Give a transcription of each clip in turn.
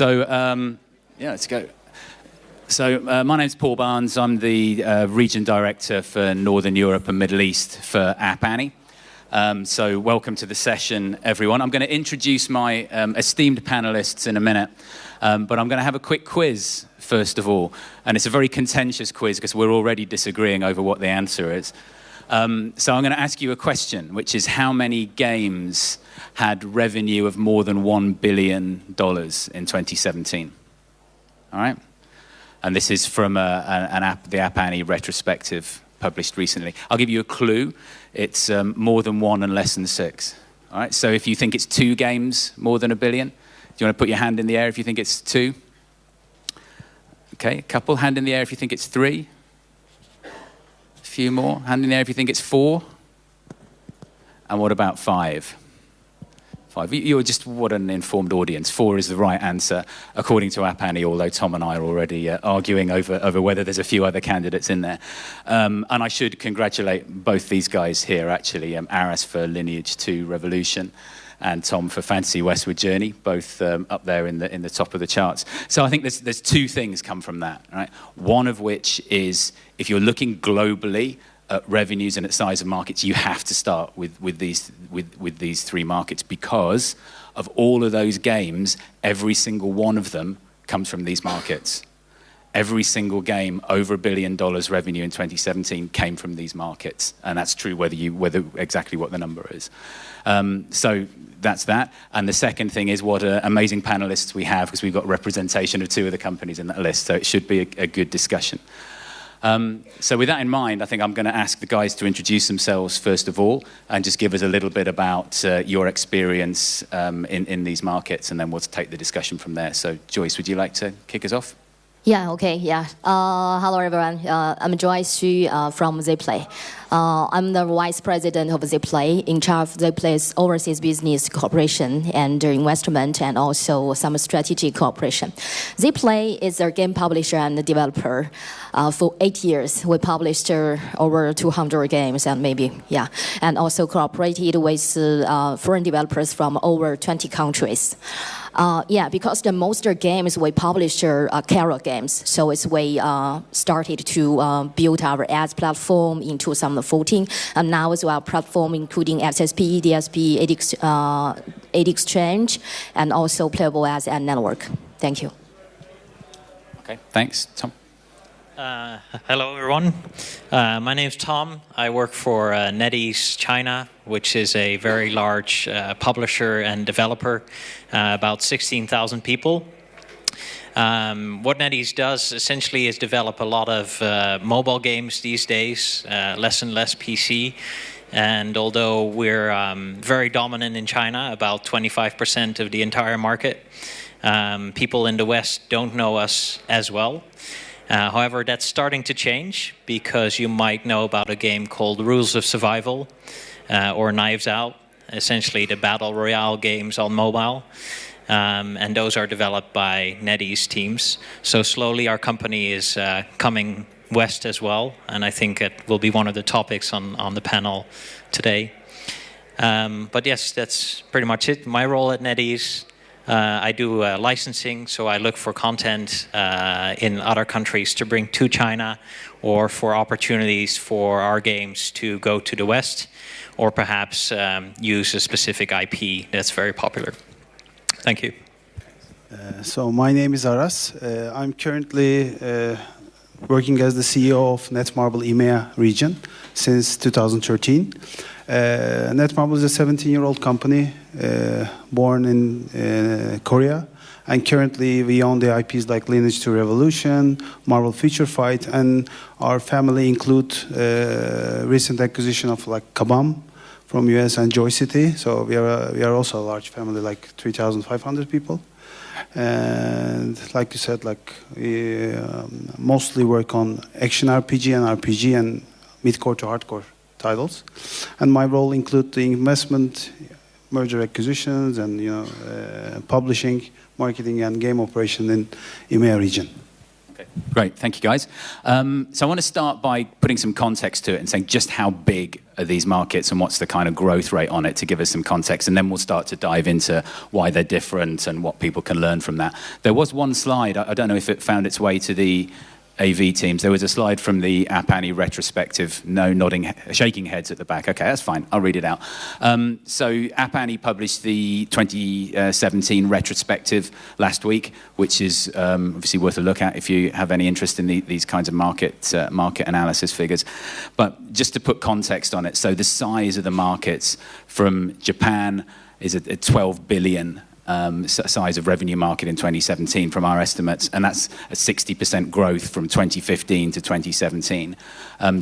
Yeah, let's go. So my name's Paul Barnes. I'm the Region Director for Northern Europe and Middle East for App Annie. So welcome to the session, everyone. I'm going to introduce my esteemed panelists in a minute, but I'm going to have a quick quiz first of all. And it's a very contentious quiz because we're already disagreeing over what the answer is. So I'm going to ask you a question, which is how many games had revenue of more than $1 billion in 2017? All right? And this is from the App Annie retrospective published recently. I'll give you a clue. It's more than 1 and less than 6. All right? So if you think it's 2 games more than $1 billion, do you want to put your hand in the air if you think it's 2? Okay, a couple. Hand in the air if you think it's 3. A few more. Hand in the air if you think it's 4. And what about 5? 5. You're just, what an informed audience. 4 is the right answer, according to App Annie, although Tom and I are already arguing over whether there's a few other candidates in there. And I should congratulate both these guys here, actually, Aras for Lineage 2 Revolution and Tom for Fantasy Westward Journey, both up there in the top of the charts. So I think there's 2 things come from that, right? One of which is, if you're looking globally at revenues and at size of markets, you have to start with these 3 markets, because of all of those games, every single one of them comes from these markets. Every single game over $1 billion revenue in 2017 came from these markets, and that's true whether exactly what the number is. So that's that. And the second thing is what amazing panelists we have, because we've got representation of 2 of the companies in that list, so it should be a good discussion. So with that in mind, I think I'm going to ask the guys to introduce themselves first of all, and just give us a little bit about your experience in these markets, and then we'll take the discussion from there. So Joyce, would you like to kick us off? Yeah, okay, yeah. Hello, everyone. I'm Joyce Xu from Zplay. I'm the Vice President of Zplay, in charge of Zplay's overseas business cooperation and investment, and also some strategic cooperation. Zplay is a game publisher and developer. For 8 years, we published over 200 games, and and also cooperated with foreign developers from over 20 countries. Because the most games we publish are Carol games, so we started to build our ads platform in 2014, and now as well platform including SSP, DSP, Ad Exchange, and also Playable Ads and Network. Thank you. Okay, thanks. Tom? Hello, everyone. My name's Tom. I work for NetEase China, which is a very large publisher and developer, about 16,000 people. What NetEase does essentially is develop a lot of mobile games these days, less and less PC. And although we're very dominant in China, about 25% of the entire market, people in the West don't know us as well. However, that's starting to change, because you might know about a game called Rules of Survival or Knives Out, essentially the battle royale games on mobile. And those are developed by NetEase teams. So slowly our company is coming west as well, and I think it will be one of the topics on the panel today. But yes, that's pretty much it. My role at NetEase, I do licensing, so I look for content in other countries to bring to China, or for opportunities for our games to go to the West, or perhaps use a specific IP that's very popular. Thank you. So my name is Aras. I'm currently working as the CEO of Netmarble EMEA region since 2013. Netmarble is a 17-year-old company born in Korea, and currently we own the IPs like Lineage 2 Revolution, Marvel Future Fight, and our family include recent acquisition of like Kabam from US and Joy City. So we are also a large family, like 3,500 people. And like you said, like we mostly work on action RPG and RPG and mid-core to hardcore titles. And my role includes the investment, merger acquisitions, and publishing, marketing, and game operation in EMEA region. Okay, great, thank you guys. So I want to start by putting some context to it and saying just how big are these markets and what's the kind of growth rate on it, to give us some context, and then we'll start to dive into why they're different and what people can learn from that. There was one slide, I don't know if it found its way to the AV teams. There was a slide from the App Annie retrospective. No nodding, shaking heads at the back. Okay, that's fine. I'll read it out. So App Annie published the 2017 retrospective last week, which is obviously worth a look at if you have any interest in these kinds of market analysis figures. But just to put context on it, so the size of the markets from Japan is a 12 billion size of revenue market in 2017 from our estimates, and that's a 60% growth from 2015 to 2017.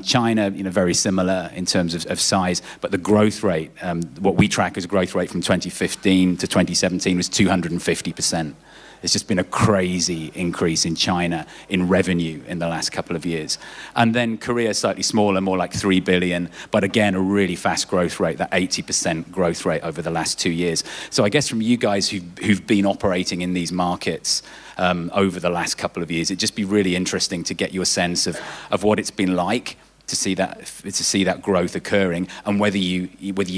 China, very similar in terms of size, but the growth rate, what we track as growth rate from 2015 to 2017 was 250%. There's just been a crazy increase in China in revenue in the last couple of years. And then Korea, slightly smaller, more like 3 billion, but again, a really fast growth rate, that 80% growth rate over the last 2 years. So I guess from you guys who've been operating in these markets over the last couple of years, it'd just be really interesting to get your sense of what it's been like to see that growth occurring, and whether you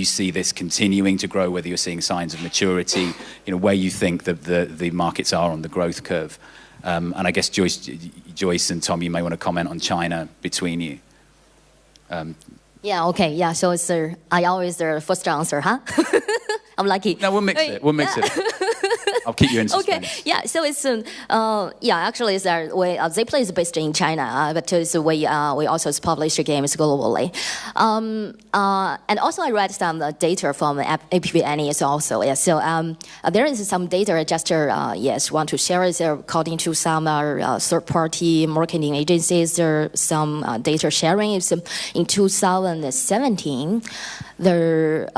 see this continuing to grow, whether you're seeing signs of maturity, where you think that the markets are on the growth curve. And I guess Joyce and Tom, you may want to comment on China between you. Yeah. Okay. Yeah. So it's I always the first answer, huh? I'm lucky. No, we'll mix it. We'll mix it. I'll keep you in suspense. Okay, yeah. So it's actually it's Zplay is based in China, but we also publish games globally, and also I read some data from App Annie also. Yeah, so there is some data I just want to share. Is according to some third-party marketing agencies, there some data sharing. Is in 2017, the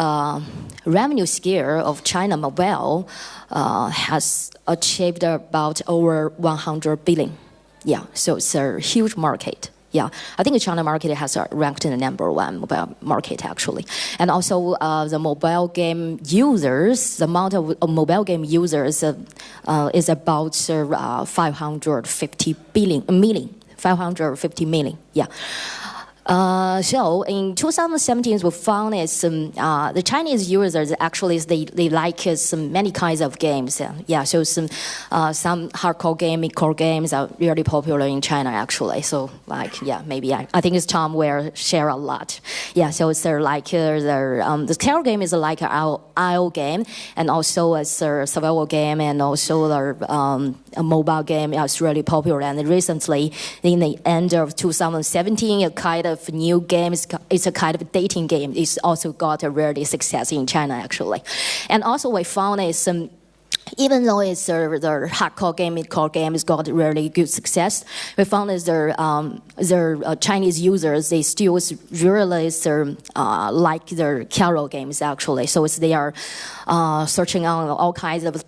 revenue scale of China Mobile has achieved about over 100 billion. Yeah, so it's a huge market. Yeah, I think the China market has ranked in the #1 mobile market actually. And also the mobile game users, the amount of mobile game users is about 550 million. Yeah. So in 2017, we found the Chinese users actually they like many kinds of games. Yeah, so some hardcore core games are really popular in China actually. So maybe I think it's Tom will share a lot. Yeah, so it's the carol game is like an IO game, and also it's a survival game, and also a mobile game is really popular. And recently, in the end of 2017, a kind of new game. It's a kind of dating game. It's also got a really success in China actually, and also we found even though it's the hardcore game, mid-core game has got really good success, we found that the Chinese users, they still really like their carol games actually. So they are searching on all kinds of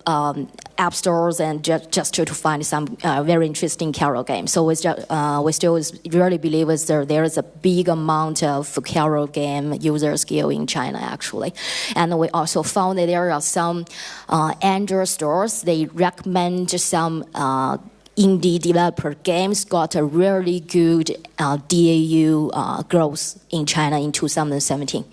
app stores and just to find some very interesting carol games. So we still really believe there is a big amount of carol game user skill in China actually. And we also found that there are some Android stores, they recommend some indie developer games got a really good DAU growth in China in 2017.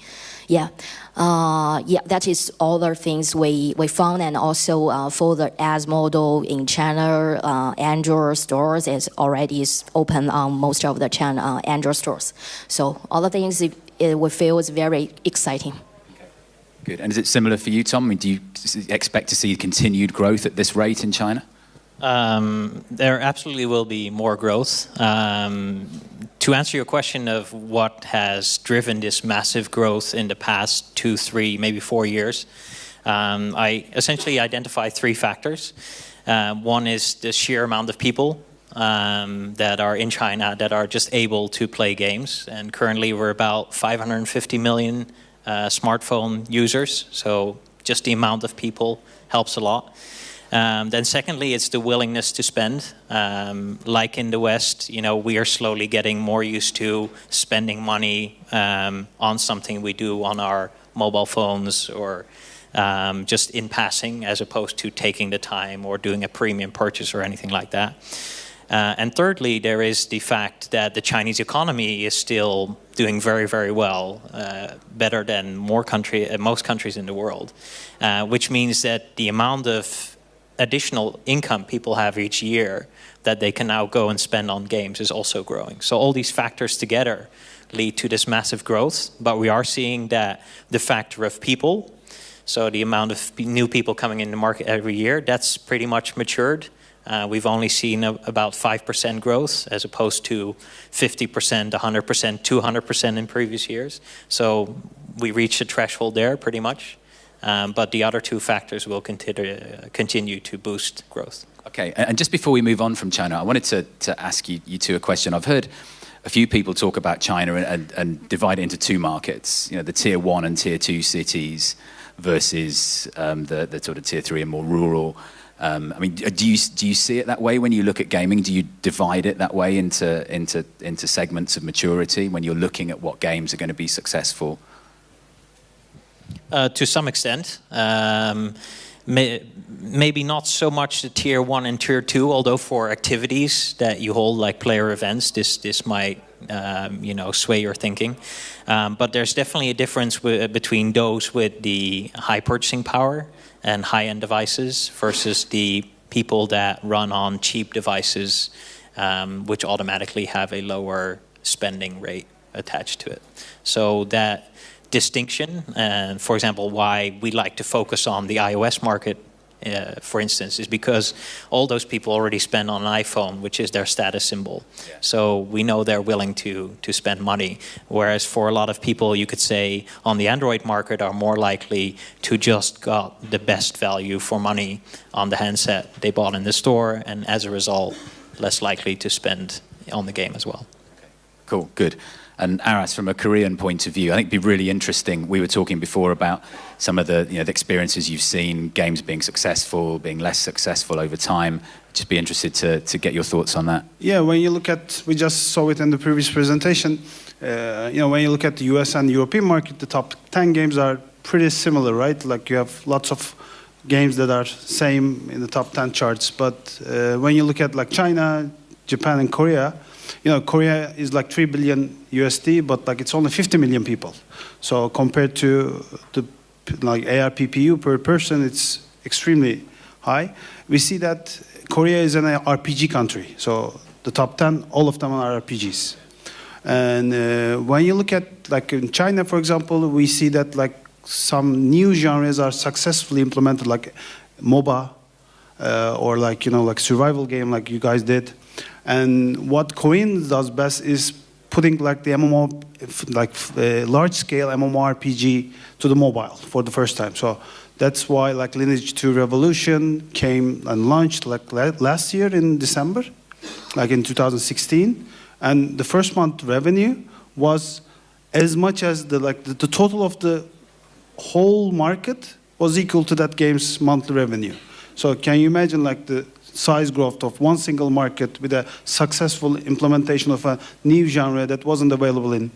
Yeah. That is all the things we found, and also for the ads model in China, Android stores is already open on most of the China Android stores. So all the things we feel is very exciting. Good. And is it similar for you, Tom? I mean, do you expect to see continued growth at this rate in China? There absolutely will be more growth. To answer your question of what has driven this massive growth in the past 2, 3, maybe 4 years, I essentially identify 3 factors. One is the sheer amount of people that are in China that are just able to play games. And currently we're about 550 million smartphone users. So just the amount of people helps a lot. Then secondly, it's the willingness to spend. Like in the West, we are slowly getting more used to spending money on something we do on our mobile phones or just in passing, as opposed to taking the time or doing a premium purchase or anything like that. And thirdly, there is the fact that the Chinese economy is still doing very, very well, better than most countries in the world, which means that the amount of additional income people have each year that they can now go and spend on games is also growing. So all these factors together lead to this massive growth, but we are seeing that the factor of people, so the amount of new people coming in the market every year, that's pretty much matured. We've only seen about 5% growth as opposed to 50%, 100%, 200% in previous years. So we reached a threshold there pretty much. But the other two factors will continue to boost growth. Okay, and just before we move on from China, I wanted to ask you two a question. I've heard a few people talk about China and divide it into two markets, the tier 1 and tier 2 cities versus the sort of tier 3 and more rural. I mean, do you see it that way when you look at gaming? Do you divide it that way into segments of maturity when you're looking at what games are going to be successful? To some extent. Maybe not so much the tier 1 and tier 2, although for activities that you hold like player events, this might sway your thinking. But there's definitely a difference between those with the high purchasing power and high-end devices versus the people that run on cheap devices, which automatically have a lower spending rate attached to it. So that distinction, and for example, why we like to focus on the iOS market, for instance, is because all those people already spend on an iPhone, which is their status symbol. Yeah. So we know they're willing to spend money. Whereas for a lot of people, you could say on the Android market are more likely to just got the best value for money on the handset they bought in the store, and as a result, less likely to spend on the game as well. Okay. Cool, good. And Aras, from a Korean point of view, I think it'd be really interesting. We were talking before about some of the the experiences you've seen, games being successful, being less successful over time. Just be interested to get your thoughts on that. Yeah, when you look at, we just saw it in the previous presentation. When you look at the US and European market, the top 10 games are pretty similar, right? Like you have lots of games that are same in the top 10 charts. But when you look at like China, Japan, and Korea. Korea is like 3 billion USD, but like it's only 50 million people. So compared to the like ARPPU per person, it's extremely high. We see that Korea is an RPG country. So the top 10, all of them are RPGs. And when you look at like in China, for example, we see that like some new genres are successfully implemented, like MOBA or like like survival game, like you guys did. And what Korean does best is putting like the MMO, like large-scale MMORPG to the mobile for the first time. So that's why like Lineage 2 Revolution came and launched like last year in December, like in 2016. And the first month revenue was as much as the total of the whole market was equal to that game's monthly revenue. So can you imagine like the size growth of one single market with a successful implementation of a new genre that wasn't available in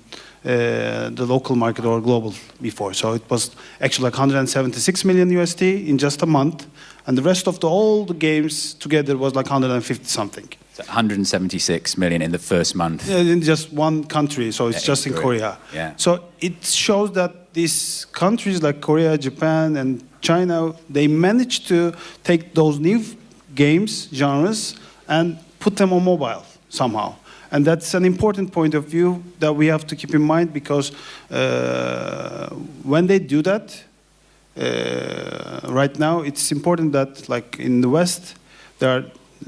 the local market or global before. So it was actually like 176 million USD in just a month, and the rest of all the games together was like 150 something. So 176 million in the first month. Yeah, in just one country, so it's just in Korea. Yeah. So it shows that these countries like Korea, Japan, and China, they managed to take those new games, genres, and put them on mobile somehow. And that's an important point of view that we have to keep in mind, because when they do that, right now, it's important that, like in the West, there are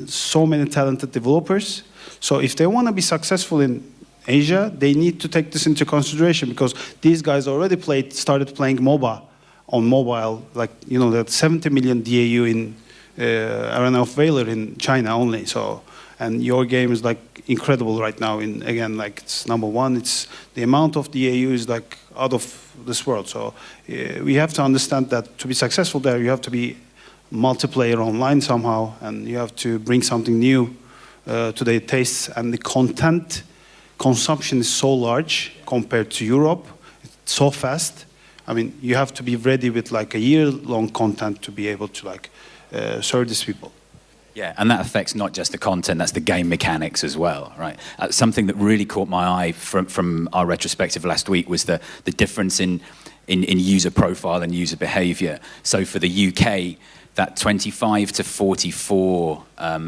so many talented developers. So if they want to be successful in Asia, they need to take this into consideration, because these guys already started playing MOBA on mobile, like, that 70 million DAU in Arena of Valor in China only. So, and your game is like incredible right now. Again, like it's number one. It's the amount of DAU is like out of this world. So we have to understand that to be successful there, you have to be multiplayer online somehow, and you have to bring something new to their tastes. And the content consumption is so large compared to Europe. It's so fast. I mean, you have to be ready with like a year-long content to be able to like serve these people. Yeah, and that affects not just the content, that's the game mechanics as well, right? Something that really caught my eye from our retrospective last week was the difference in user profile and user behavior. So for the UK, that 25 to 44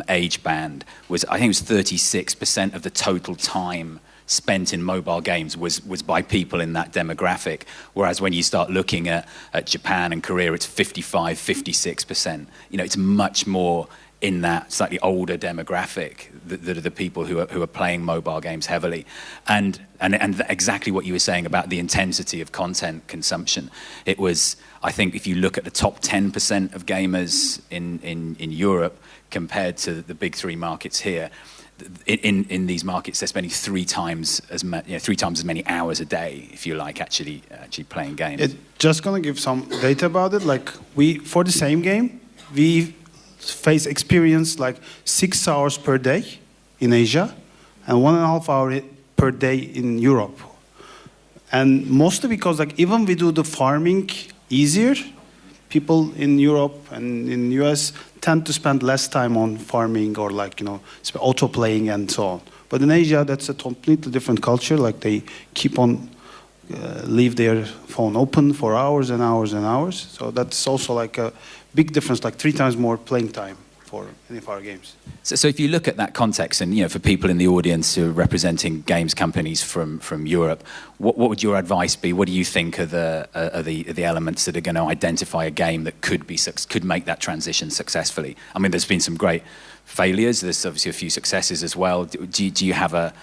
age band was, I think it was 36% of the total time spent in mobile games was by people in that demographic, whereas when you start looking at Japan and Korea, it's 55, 56%. You know, it's much more in that slightly older demographic that are the people who are playing mobile games heavily, and exactly what you were saying about the intensity of content consumption. It was, I think, if you look at the top 10% of gamers in Europe compared to the big three markets here, in these markets they're spending three times as many hours a day, if you like, actually playing games. Just gonna give some data about it. Like for the same game, we experience like 6 hours per day in Asia and 1.5 hour per day in Europe. And mostly because like even we do the farming easier, people in Europe and in US tend to spend less time on farming or like, you know, auto playing and so on. But in Asia, that's a completely different culture. Like they keep on leave their phone open for hours and hours and hours. So that's also like a big difference, like 3 times more playing time for any of our games. So if you look at that context, and you know, for people in the audience who are representing games companies from Europe, what would your advice be? What do you think are the elements that are going to identify a game that could make that transition successfully? I mean, there's been some great failures. There's obviously a few successes as well. Do you have a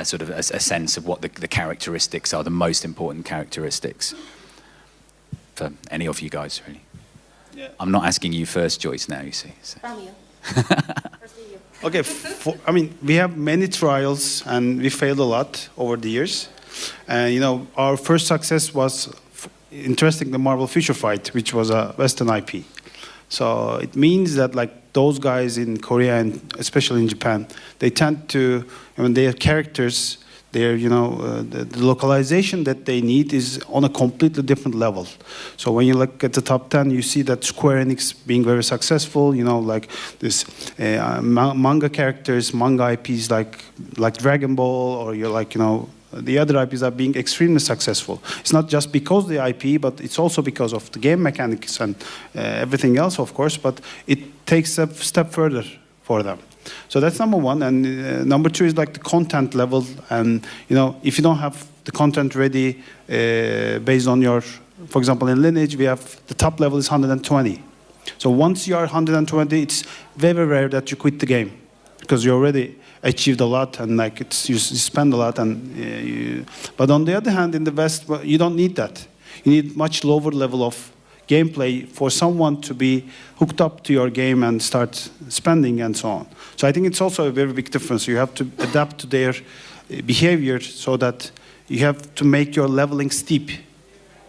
sort of a sense of what the characteristics are, the most important characteristics for any of you guys, really? Yeah. I'm not asking you first, Joyce, now, you see. So. From you. Okay, I mean, we have many trials and we failed a lot over the years. And, you know, our first success was interesting, the Marvel Future Fight, which was a Western IP. So it means that, like, those guys in Korea and especially in Japan, they tend to, I mean, their characters, their, you know, the localization that they need is on a completely different level. So when you look at the top 10, you see that Square Enix being very successful, you know, like this manga characters, manga IPs like Dragon Ball, or you're like, you know, the other IPs are being extremely successful. It's not just because of the IP, but it's also because of the game mechanics and everything else, of course, but it takes a step further for them. So that's number one. And number two is like the content level. And, you know, if you don't have the content ready based on your, for example, in Lineage, we have the top level is 120. So once you are 120, it's very rare that you quit the game because you already achieved a lot and like you spend a lot. And but on the other hand, in the West, you don't need that. You need much lower level of gameplay for someone to be hooked up to your game and start spending and so on. So I think it's also a very big difference. You have to adapt to their behavior so that you have to make your leveling steep.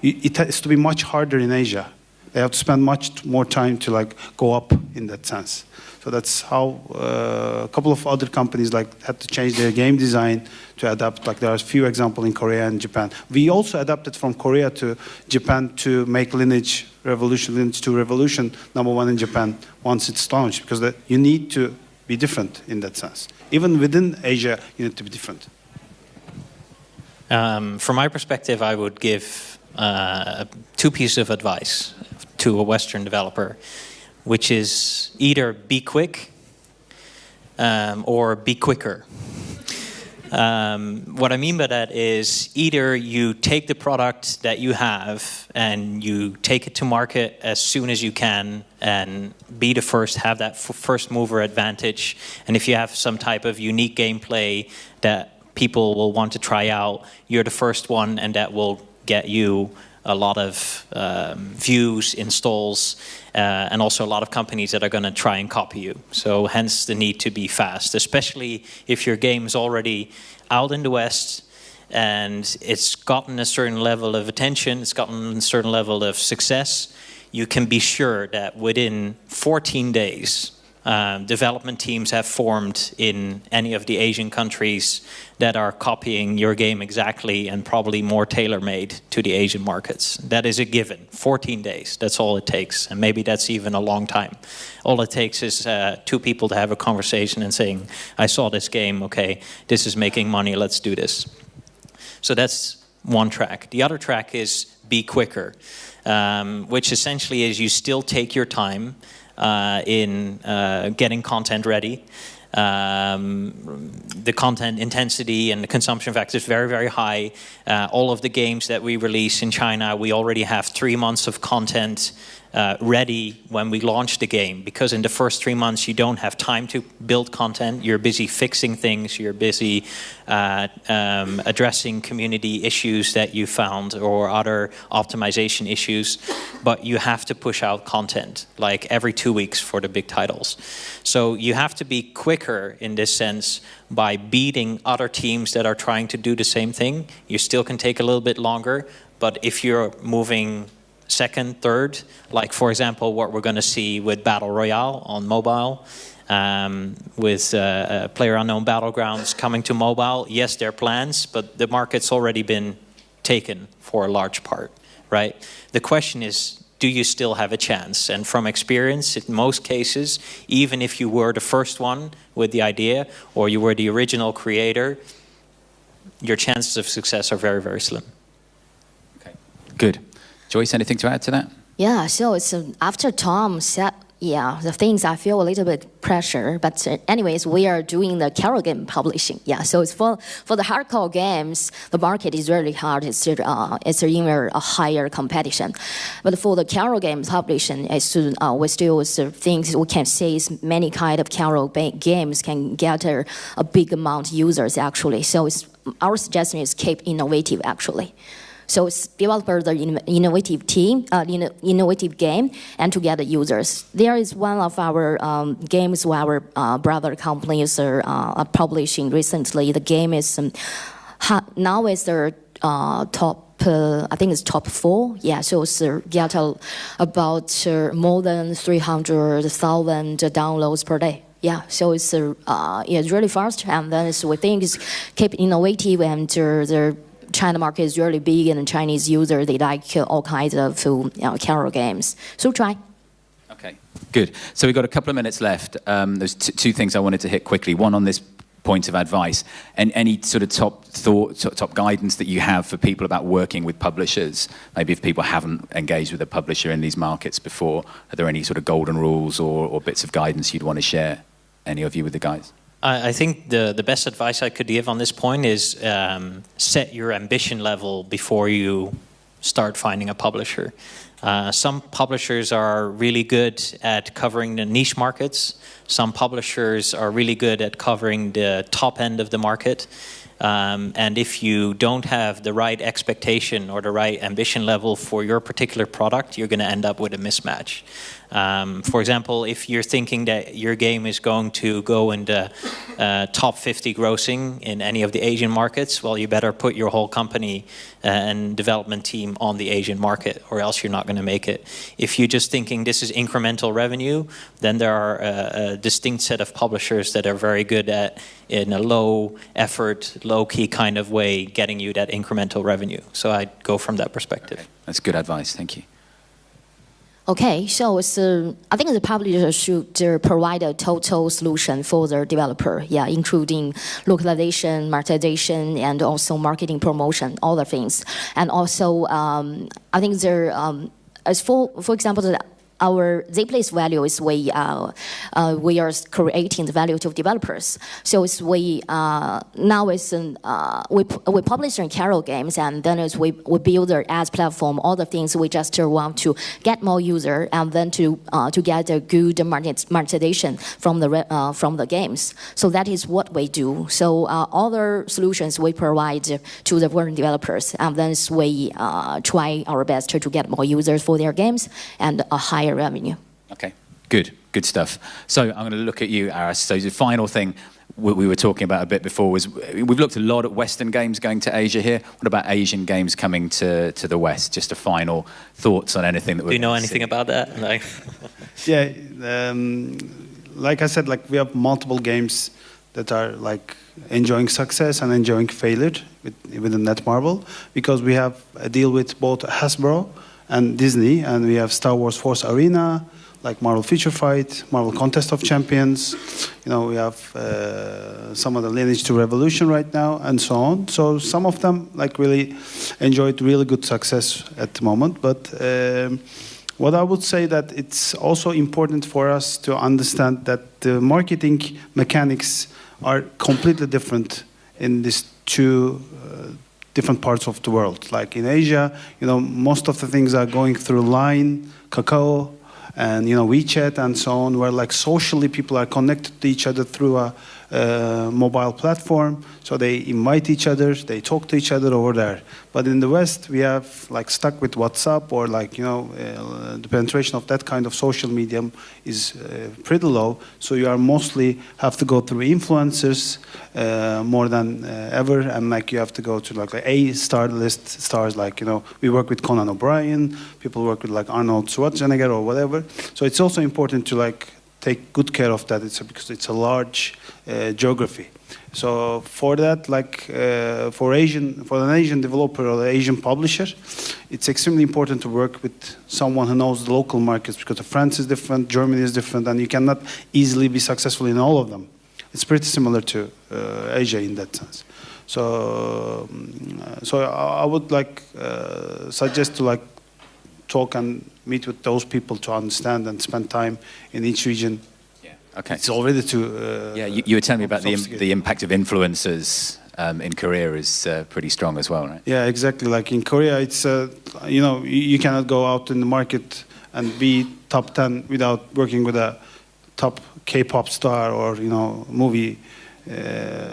It has to be much harder in Asia. They have to spend much more time to like go up in that sense. So that's how a couple of other companies like had to change their game design to adapt. Like there are a few examples in Korea and Japan. We also adapted from Korea to Japan to make Lineage 2 Revolution #1 in Japan once it's launched, because you need to be different in that sense. Even within Asia, you need to be different. From my perspective, I would give 2 pieces of advice to a Western developer, which is either be quick or be quicker. What I mean by that is either you take the product that you have and you take it to market as soon as you can and be the first, have that first mover advantage. And if you have some type of unique gameplay that people will want to try out, you're the first one, and that will get you a lot of views, installs, and also a lot of companies that are going to try and copy you. So hence the need to be fast, especially if your game is already out in the West and it's gotten a certain level of attention, it's gotten a certain level of success. You can be sure that within 14 days, development teams have formed in any of the Asian countries that are copying your game exactly and probably more tailor-made to the Asian markets. That is a given. 14 days, that's all it takes. And maybe that's even a long time. All it takes is two people to have a conversation and saying, I saw this game, okay, this is making money, let's do this. So that's one track. The other track is be quicker, which essentially is you still take your time in getting content ready. The content intensity and the consumption factor is very, very high. All of the games that we release in China, we already have 3 months of content ready when we launch the game, because in the first 3 months you don't have time to build content. You're busy fixing things, you're busy addressing community issues that you found or other optimization issues, but you have to push out content like every 2 weeks for the big titles. So you have to be quicker in this sense by beating other teams that are trying to do the same thing. You still can take a little bit longer, but if you're moving second, third, like for example what we're going to see with Battle Royale on mobile, with PlayerUnknown Battlegrounds coming to mobile. Yes, there are plans, but the market's already been taken for a large part, right? The question is, do you still have a chance? And from experience, in most cases, even if you were the first one with the idea or you were the original creator, your chances of success are very, very slim. Okay, good. Joyce, anything to add to that? Yeah, so it's after Tom said, yeah, the things I feel a little bit pressure, but anyways, we are doing the carol game publishing. Yeah, so it's for the hardcore games, the market is really hard. It's in a higher competition, but for the carol games publishing, we still think we can say many kind of carol games can get a big amount of users actually. So our suggestion is keep innovative actually. So it's develop the innovative team, innovative game, and to get the users. There is one of our games where our brother companies are publishing recently. The game is now is the top. I think it's top 4. Yeah, so it's get about more than 300,000 downloads per day. Yeah, so it's really fast, and then we think it's keep innovative, and the China market is really big, and Chinese users, they like all kinds of carol games. So try. Okay, good. So we've got a couple of minutes left. There's two things I wanted to hit quickly. One on this point of advice, and any sort of top guidance that you have for people about working with publishers. Maybe if people haven't engaged with a publisher in these markets before, are there any sort of golden rules or bits of guidance you'd want to share, any of you with the guys? I think the best advice I could give on this point is set your ambition level before you start finding a publisher. Some publishers are really good at covering the niche markets. Some publishers are really good at covering the top end of the market. And if you don't have the right expectation or the right ambition level for your particular product, you're going to end up with a mismatch. For example, if you're thinking that your game is going to go in the top 50 grossing in any of the Asian markets, well, you better put your whole company and development team on the Asian market, or else you're not going to make it. If you're just thinking this is incremental revenue, then there are a distinct set of publishers that are very good at, in a low effort, low key kind of way, getting you that incremental revenue. So I'd go from that perspective. Okay. That's good advice. Thank you. Okay, so I think the publisher should provide a total solution for the developer, yeah, including localization, monetization, and also marketing promotion, all the things. And also, I think as for example, our Zplay's value is we are creating the value to developers. So it's we publish in carol games, and then we build our ads platform. All the things we just want to get more user, and then to get a good monetization from the games. So that is what we do. So other solutions we provide to the foreign developers, and then we try our best to get more users for their games and a higher revenue. Okay, good stuff. So I'm going to look at you, Aras. So the final thing we were talking about a bit before was we've looked a lot at Western games going to Asia here. What about Asian games coming to the West? Just a final thoughts on anything that we're. Do you know anything about that? No. Yeah. like I said, like we have multiple games that are like enjoying success and enjoying failure within Netmarble, because we have a deal with both Hasbro and Disney, and we have Star Wars Force Arena, like Marvel Future Fight, Marvel Contest of Champions. You know, we have some of the Lineage to Revolution right now, and so on. So some of them like really enjoyed really good success at the moment. But what I would say that it's also important for us to understand that the marketing mechanics are completely different in these two different parts of the world. Like in Asia, you know, most of the things are going through Line, Kakao, and you know, WeChat and so on, where like socially people are connected to each other through a mobile platform. So they invite each other, they talk to each other over there. But in the West, we have like stuck with WhatsApp, or like, you know, the penetration of that kind of social medium is pretty low. So you are mostly have to go through influencers more than ever, and like you have to go to like A-star list stars, like, you know, we work with Conan O'Brien, people work with like Arnold Schwarzenegger or whatever. So it's also important to like take good care of that, because it's a large geography. So for that, like for an Asian developer or an Asian publisher, it's extremely important to work with someone who knows the local markets, because France is different, Germany is different, and you cannot easily be successful in all of them. It's pretty similar to Asia in that sense. So, I would like suggest to like talk and meet with those people to understand and spend time in each region. Yeah. Okay. It's already to. Yeah, you were telling me about the impact of influencers in Korea is pretty strong as well, right? Yeah, exactly. Like in Korea, it's you know, you cannot go out in the market and be top 10 without working with a top K-pop star or, you know, movie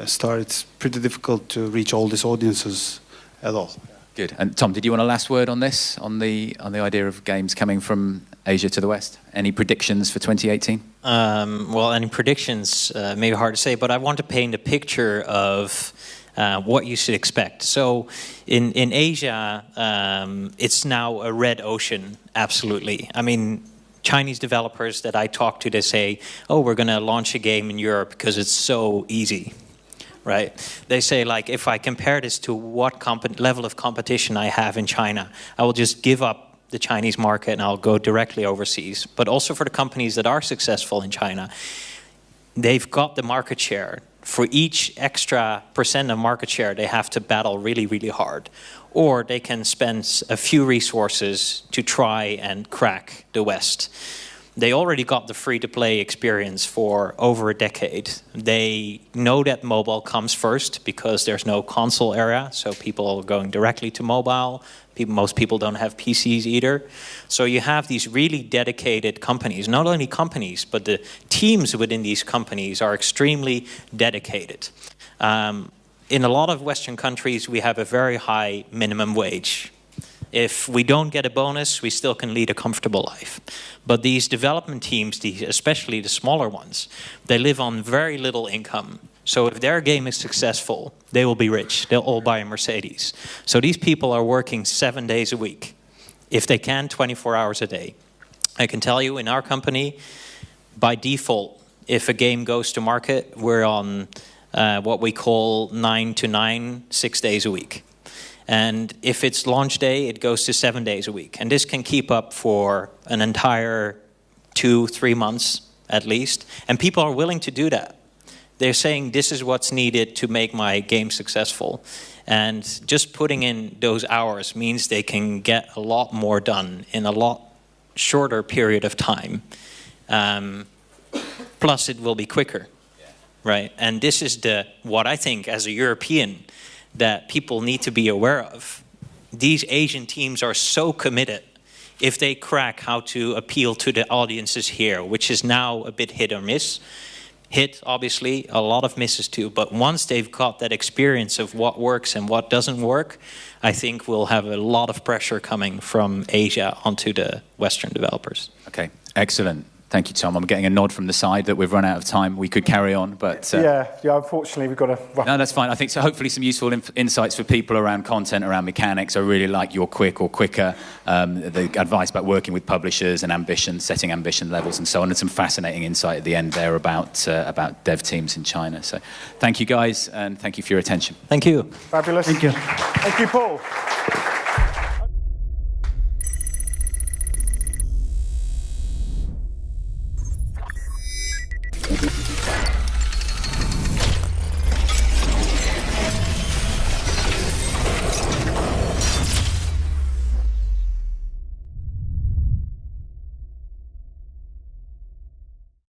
star. It's pretty difficult to reach all these audiences at all. Good. And Tom, did you want a last word on this, on the idea of games coming from Asia to the West? Any predictions for 2018? Well, any predictions may be hard to say, but I want to paint a picture of what you should expect. So in Asia, it's now a red ocean, absolutely. I mean, Chinese developers that I talk to, they say, oh, we're going to launch a game in Europe because it's so easy. Right? They say, like, if I compare this to what level of competition I have in China, I will just give up the Chinese market and I'll go directly overseas. But also for the companies that are successful in China, they've got the market share. For each extra % of market share, they have to battle really, really hard. Or they can spend a few resources to try and crack the West. They already got the free-to-play experience for over a decade. They know that mobile comes first because there's no console era, so people are going directly to mobile. Most people don't have PCs either. So you have these really dedicated companies, not only companies, but the teams within these companies are extremely dedicated. In a lot of Western countries, we have a very high minimum wage. If we don't get a bonus, we still can lead a comfortable life. But these development teams, especially the smaller ones, they live on very little income. So if their game is successful, they will be rich. They'll all buy a Mercedes. So these people are working 7 days a week. If they can, 24 hours a day. I can tell you, in our company, by default, if a game goes to market, we're on what we call 9 to 9, 6 days a week. And if it's launch day, it goes to 7 days a week. And this can keep up for an entire 2-3 months at least. And people are willing to do that. They're saying this is what's needed to make my game successful. And just putting in those hours means they can get a lot more done in a lot shorter period of time. Plus it will be quicker, right? And this is what I think as a European that people need to be aware of. These Asian teams are so committed if they crack how to appeal to the audiences here, which is now a bit hit or miss. Hit, obviously, a lot of misses too, but once they've got that experience of what works and what doesn't work, I think we'll have a lot of pressure coming from Asia onto the Western developers. Okay, excellent. Thank you, Tom. I'm getting a nod from the side that we've run out of time. We could carry on, but... yeah, unfortunately, we've got to... No, that's fine. I think so. Hopefully some useful insights for people around content, around mechanics. I really like your quick or quicker, the advice about working with publishers and ambition, setting ambition levels and so on, and some fascinating insight at the end there about dev teams in China. So thank you, guys, and thank you for your attention. Thank you. Fabulous. Thank you. Thank you, Paul.